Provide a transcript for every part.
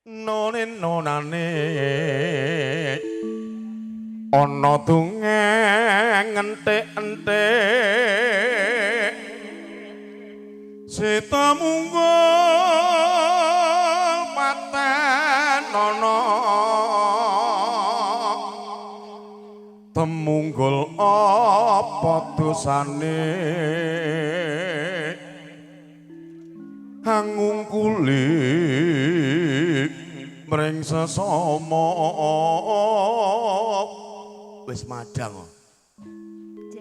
nonen nonane ana tungeng enthek-enthek seta munggul paten ana temunggul apa dosane hangung kulit mring sesama wis madang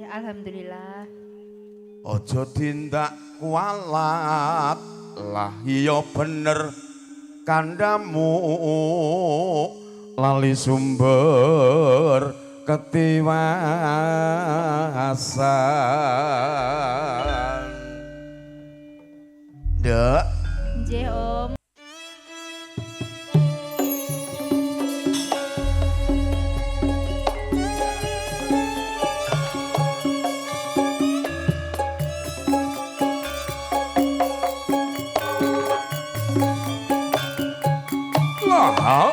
alhamdulillah aja tindak kualat lah iya bener kandamu lali sumber ketiwasan Dek nggih Om lah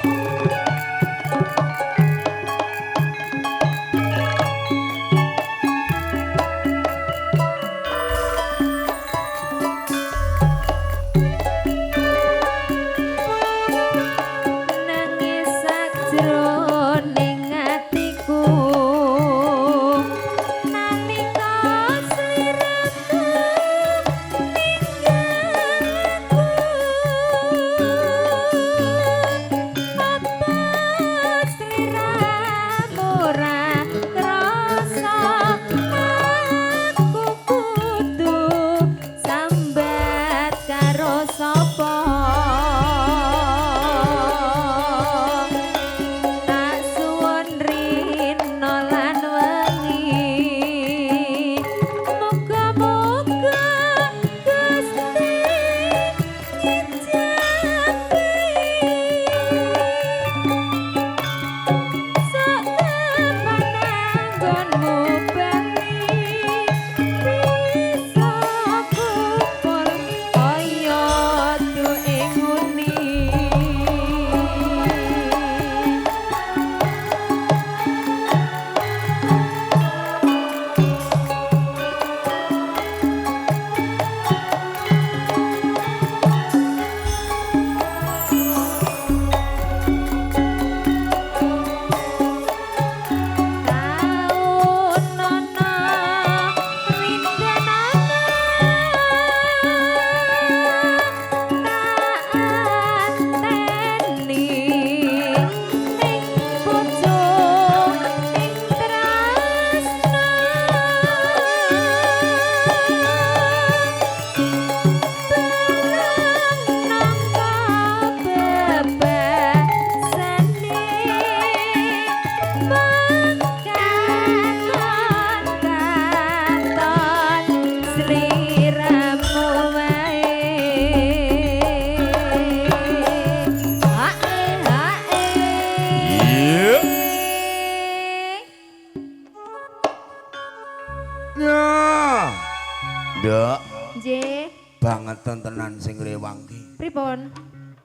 tenan sing rewang ki. Pripun?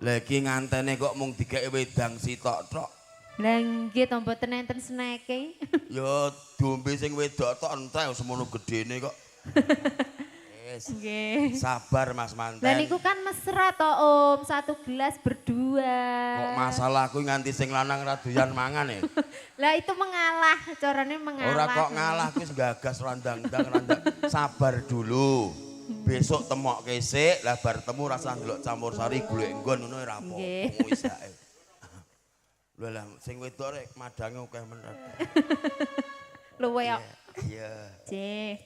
Lah iki ngantene kok mung digeke wedang sitok tok. Lah nggih to mboten enten sneke. Ya dombe sing wedok tok entek semono gedene kok. Wis. Nggih. Sabar Mas Manten. Lah niku kan mesra to Om, satu gelas berdua. Kok masalahku nganti sing lanang ra doyan mangan ya. Lah itu mengalah, carane mengalah. Ora kok ngalah kuwi gagas randang-ndang randang. Sabar dulu. Besok temok kesik, lah bar temu rasa ndelok campur sari golek nggon ngono ora apa-apa wis ae. Lho lah sing wedok rek madange akeh men. Luwe kok. Iya. Nggih.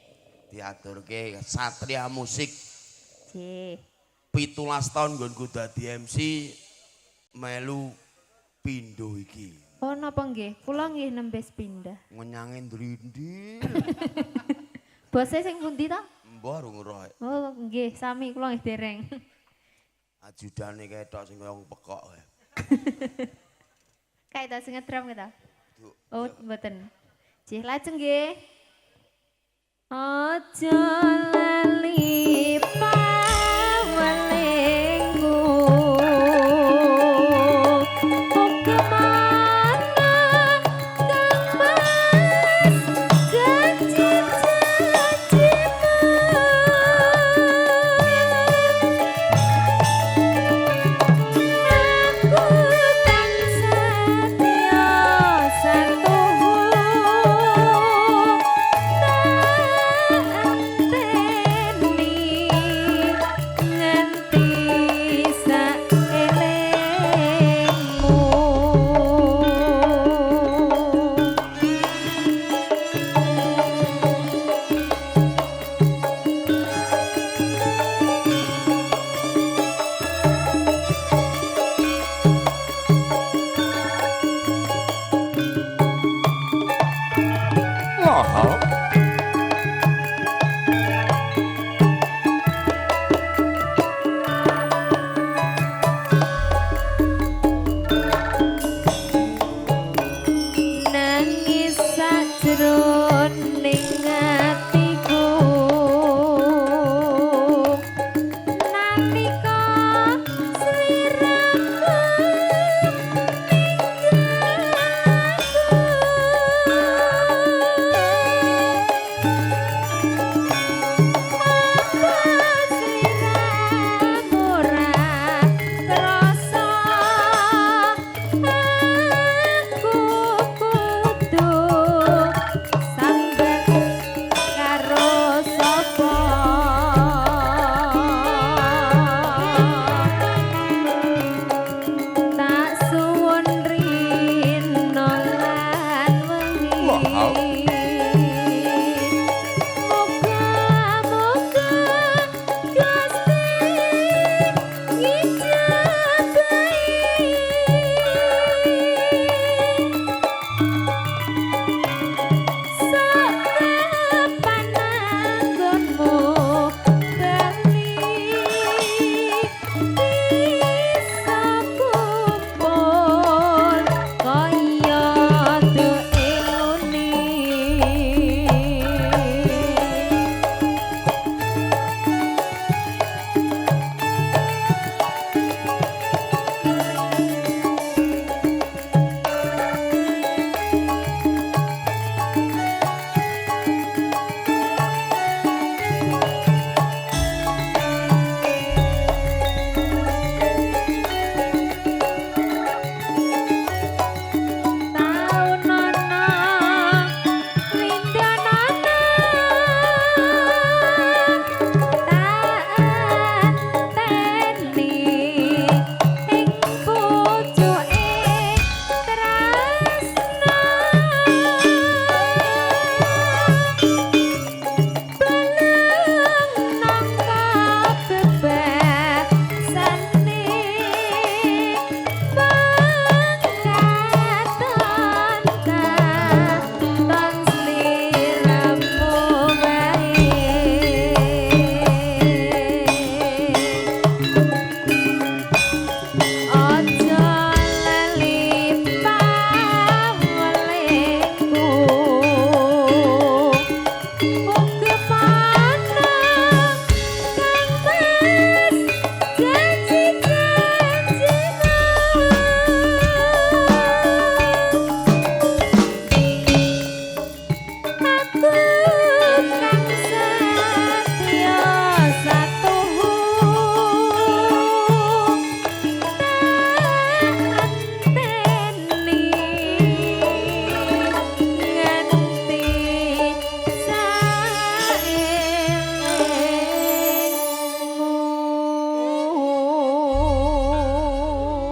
Diaturke Satria Musik. Nggih. 17 tahun nggonku dadi MC melu pindho iki. Oh napa nggih? Kula nggih nembes pindah. Ngenyange ndrindil. Bose sing pundi to? Mbah rung roh. Oh nggih, sami kula nggih dereng. Ajudane ketok sing kaya pekok. Kayak ta sing ngedram kita. Oh, mboten. Nggih, lajeng nggih. Aja lali pawelingku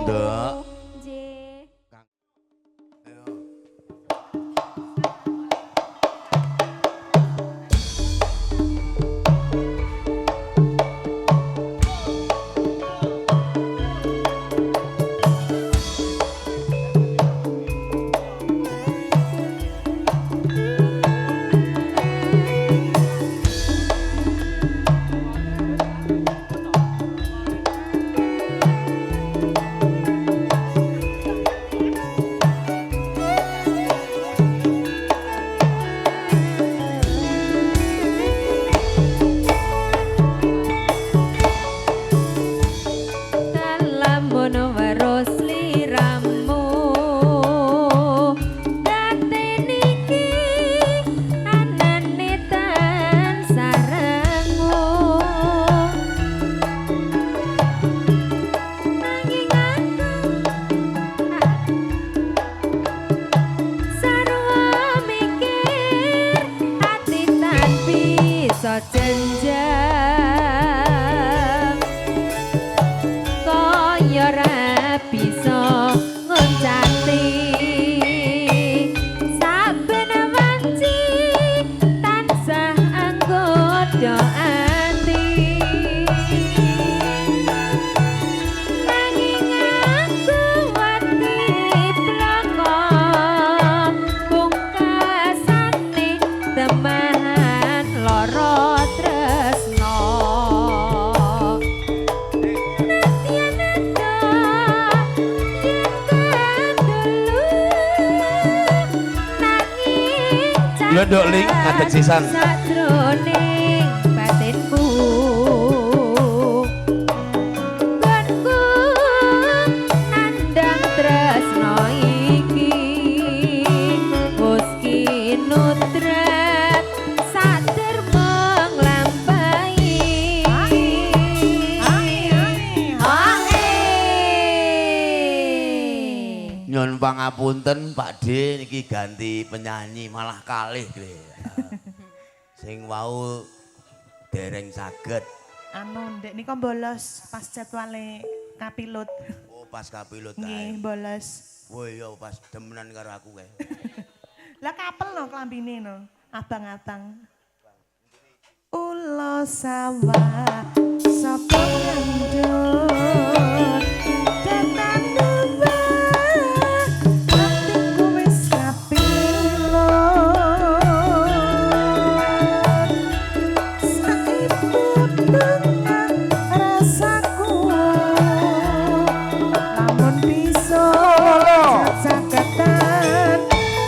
Nduk. Nggih. Ayo. Lamun weruh sliramu datene iki anane tan sarengmu nanging sarwa mikir ati tan bisa jenjang kaya ora bisa ngoncati saben wanci tansah anggodo ati nanging aku wedi bloko pungkasane teman loro tresno Lho nduk ling ngadeg sisan. Sajroning batinku Gonku nandang tresno iki wis kinutret saderma nglampahi Nyun pangapunten Pak D niki ganti penyanyi malah kalih gle. Sing wau dereng saged. Anu ndek nika bolos pas jadwale kapilut. Oh pas kapilut Nggih, ae. bolos. Woi yo pas demenan karo aku kae. Lah kapel no klambine no, abang-abang. Ulo sawah sapa ngandut datang dua hatiku wis kapilut saibu dengan rasaku lamun bisa sakatan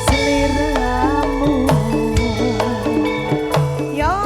seliramu yo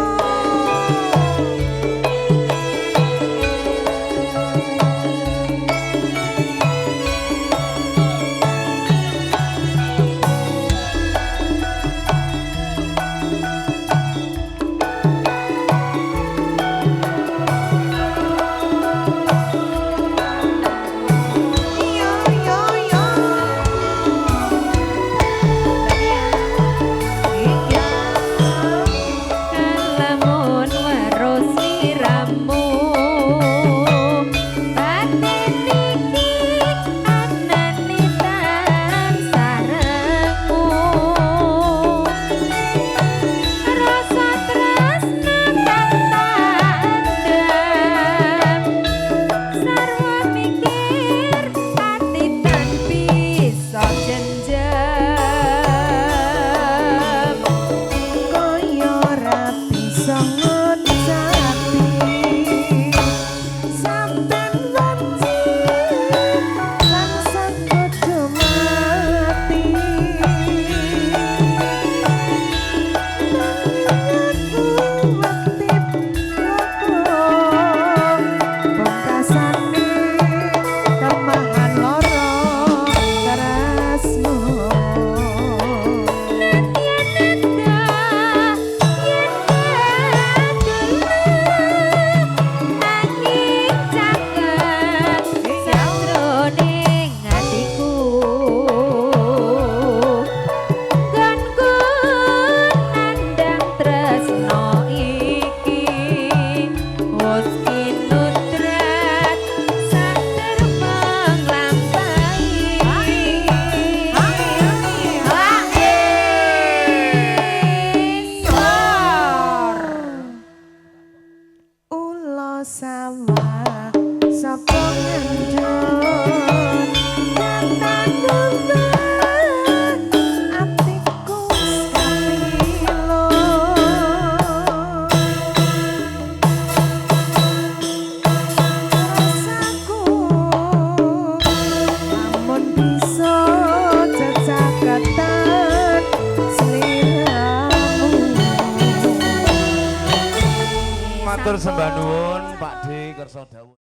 Matur sembah nuwun Pak D kersa dawuh.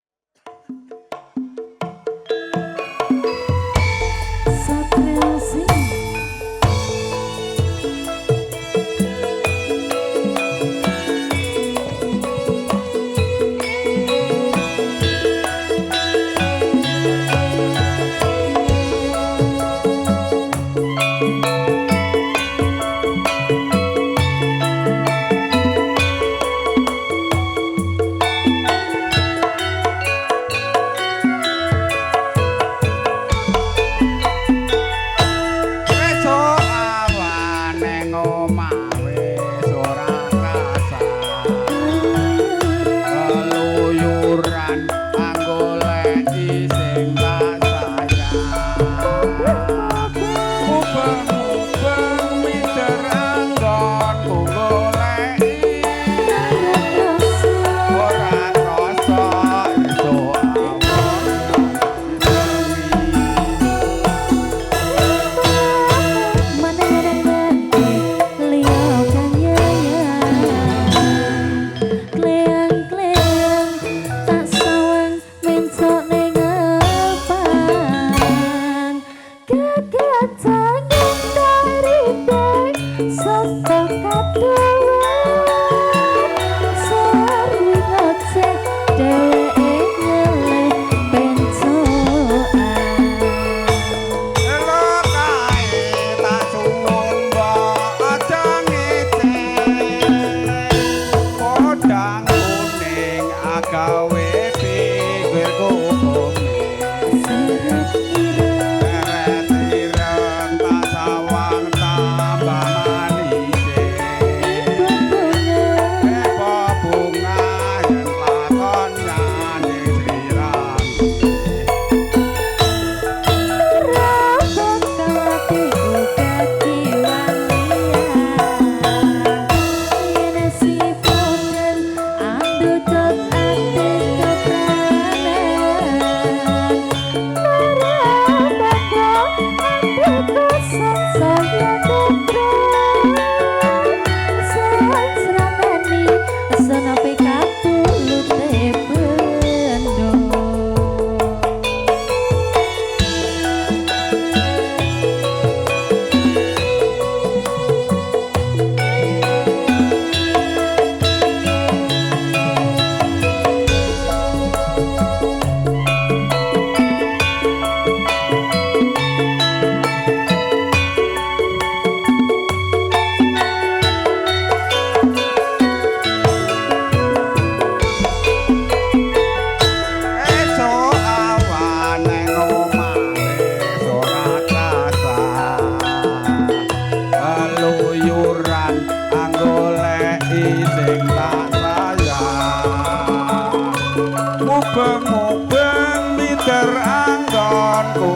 Mubeng-mubeng miter anggon ku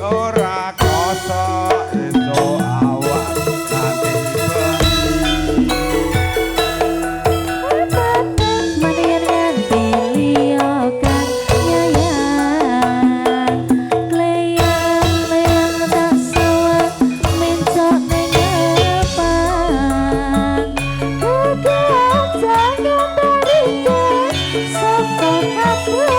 ora kosok esuk awan nanti Manir nganti liya kang nyayan Kleyang-kleyang tak sawat mencok ning depan Keganjangan tarike saka kabeh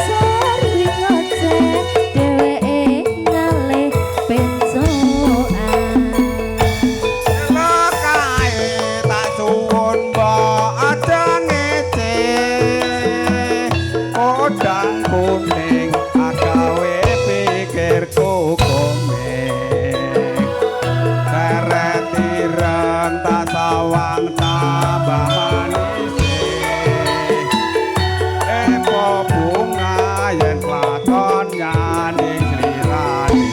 Sarwi ngoceh dheweke ngalih pencokan kae tak suwun mbok aja ngece kodang kuning agawe pikirku komeng seret ireng tak sawang tambah manis epo bunga yen lakon nyaning slirane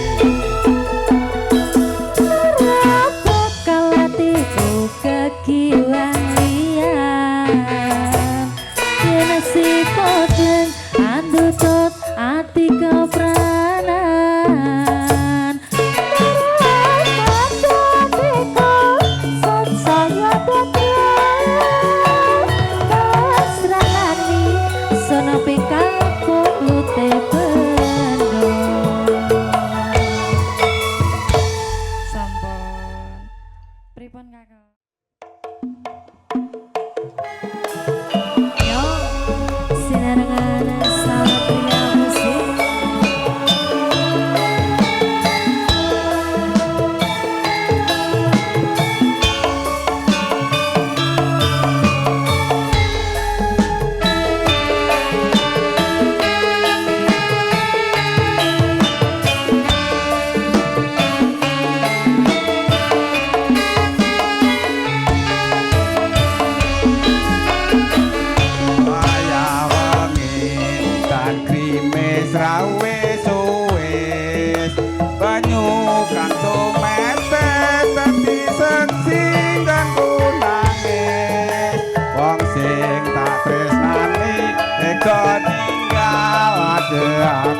bakal hatiku kekiwang liyan Yen si kodeng andutut ati kepranan Marah-marah sot saya datang Kasrahani sono pikaku lute bendo Sampun pripun kakak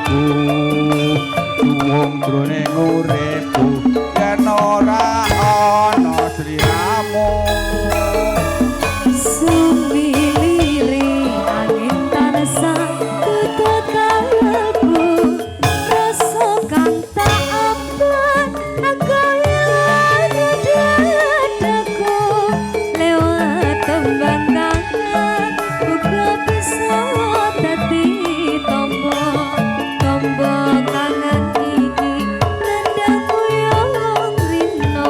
aku suwung jroning uripku yen ora ana sliramu Sumilire angin tansah tutut kalbu rasa kang tak ampun aku ilang dadaku lewat tembang kangen uga bisa dadi tombo tombo kangen iki nandangku yang rino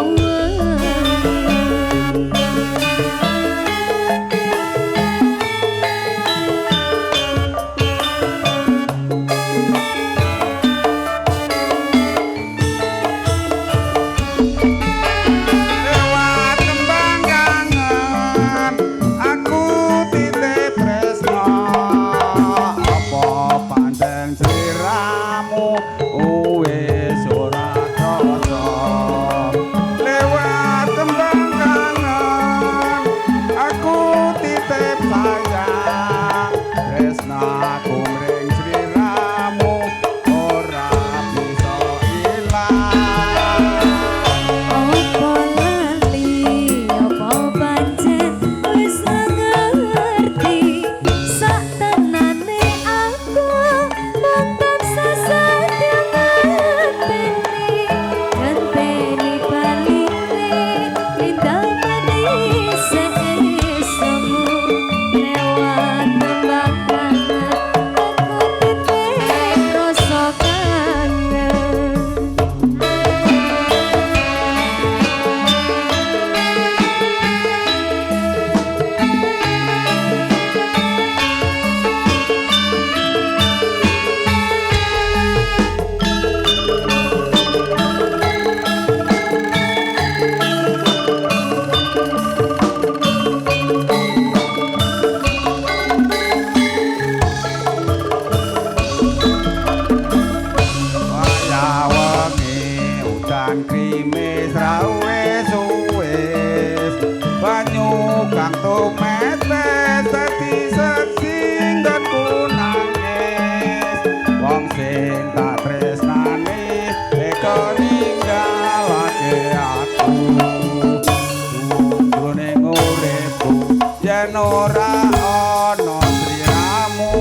lewat tembang kangen aku titip tresno apa pancen sliramu wis ora krasa lewat tembang kangen aku titip sayang tresnaku mring sliramu ora bisa ilang Apa lali, apa pancen wis ngerti sak tenane aku mongkon sesadya ngenteni ngenteni balike lindamani seesamu lewat tembang kangen aku titip rasa kangen Wayawangi udan krimis rawes suwes banyu kang tumetes dadi seksi nggonku nangis wong sing tak tresnani teka ninggalake aku jroning uripku yen ora ana sliramu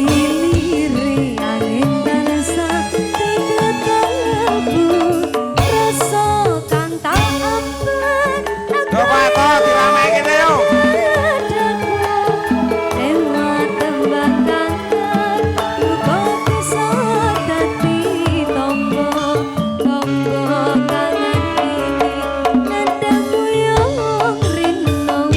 Sumilire angin tansah tutut kalbu rasa kang tak ampun Coba kok dirame kene yo lewat tembang kangen uga bisa dadi tombo tombo kangen iki nandangku yang rino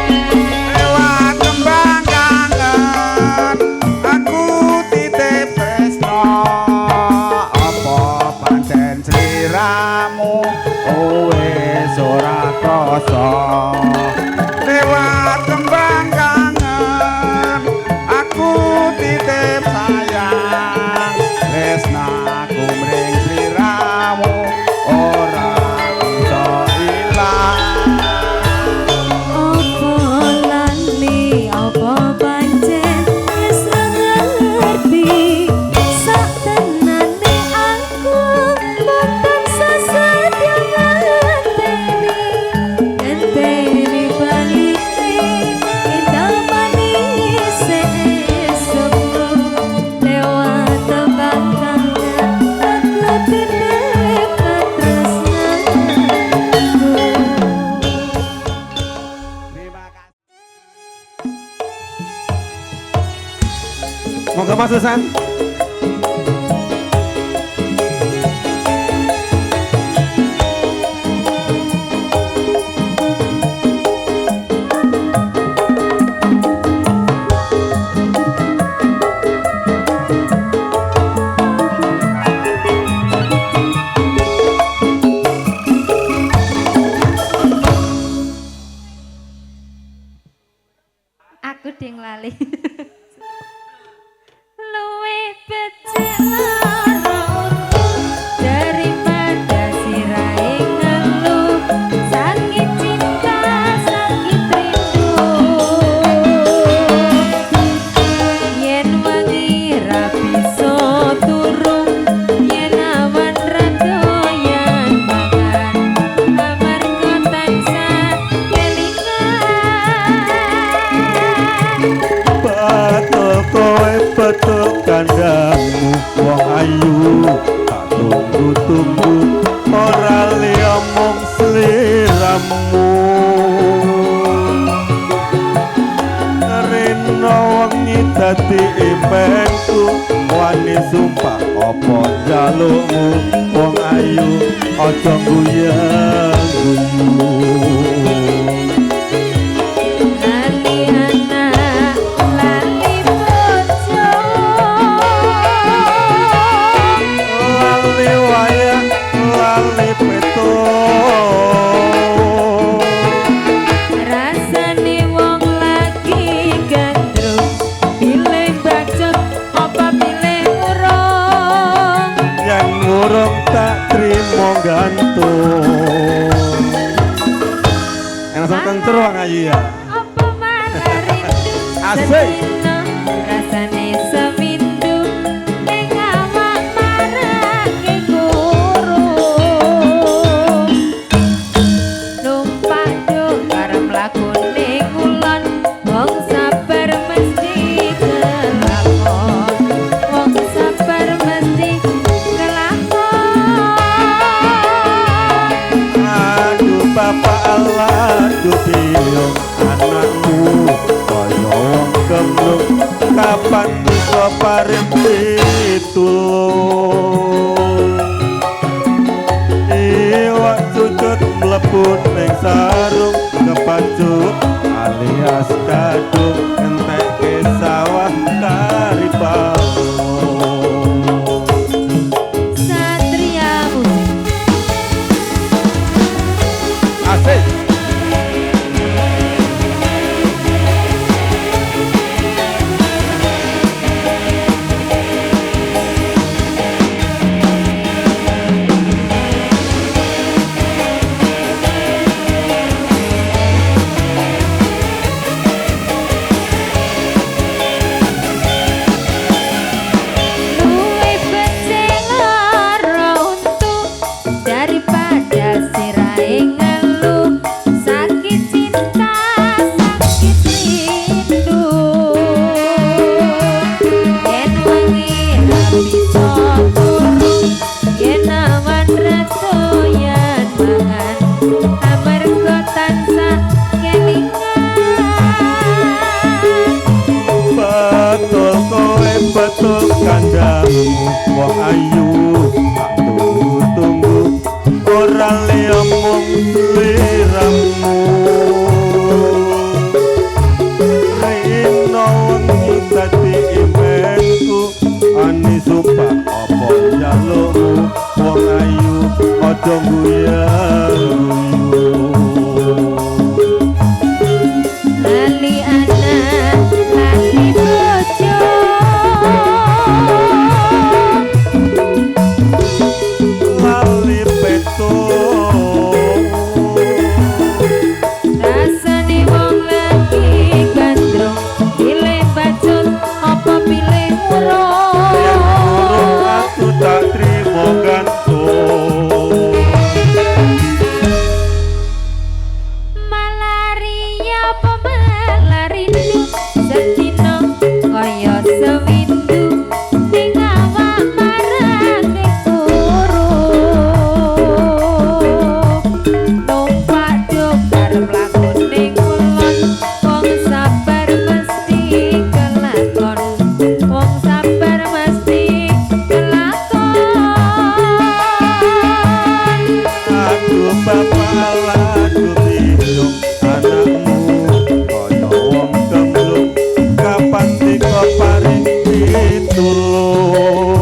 lewat tembang kangen aku titip tresno apa pancen sliramu wis ora krasa lewat tembang kangen aku titip sayang tresnaku mring sliramu ora bisa ilang Apa lali, apa pancen wis ngerti sak tenane aku mongkon sesadya ngenteni ngenteni balike indamani seesamu lewat tembang kangen aku titip tresnaku terima kasih Monggo Mas Susan. Aku ding lali. kandangmu wong ayu tak tunggu-tunggu ora liya mung sliramu rena wengi dadi impenku wani sumpah apa jalukmu wong ayu aja guyang-guyu gantung enak sama tentu Wang Ayu ya apa malah rindu asik rasane semindu ning awak marake guru numpak do karo mlakune kulon wong sabar mesti kelakon wong sabar mesti Bapak Allah dupiyong anakmu kaya wong kemlung kapan bisa paring pitulung iwak cucut mlebu ning sarung kepacut alias kadung entek sawah kari palung Satria Musik asik betul kandangmu wong ayu tak tunggu-tunggu ora liya mung sliramu rena wengi dadi impenku ani sumpah apa jalukmu wong ayu aja guyang-guyu lali anak lali bojo lali peto rasane wong lagi gandrung pilih bacot apa pilih urung aku tak trimo gantung malaria apa malarindu sedina kaya semindu ning awak marake guru numpak dokar mlakune kulon wong sabar mesti kelakon wong sabar mesti kelakon aku bapak lagu tiyung anakmu kaya wong kemlung kapan tika paring pitulung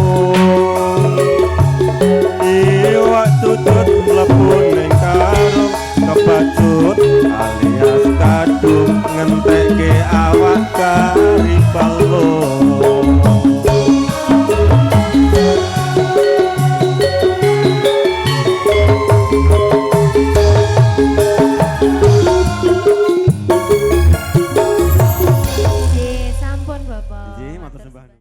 iwak cucut mlebu ning karung kepacut alias kadung ngentekke awak kari balung sampun Bapak. Nggih, matur sembah.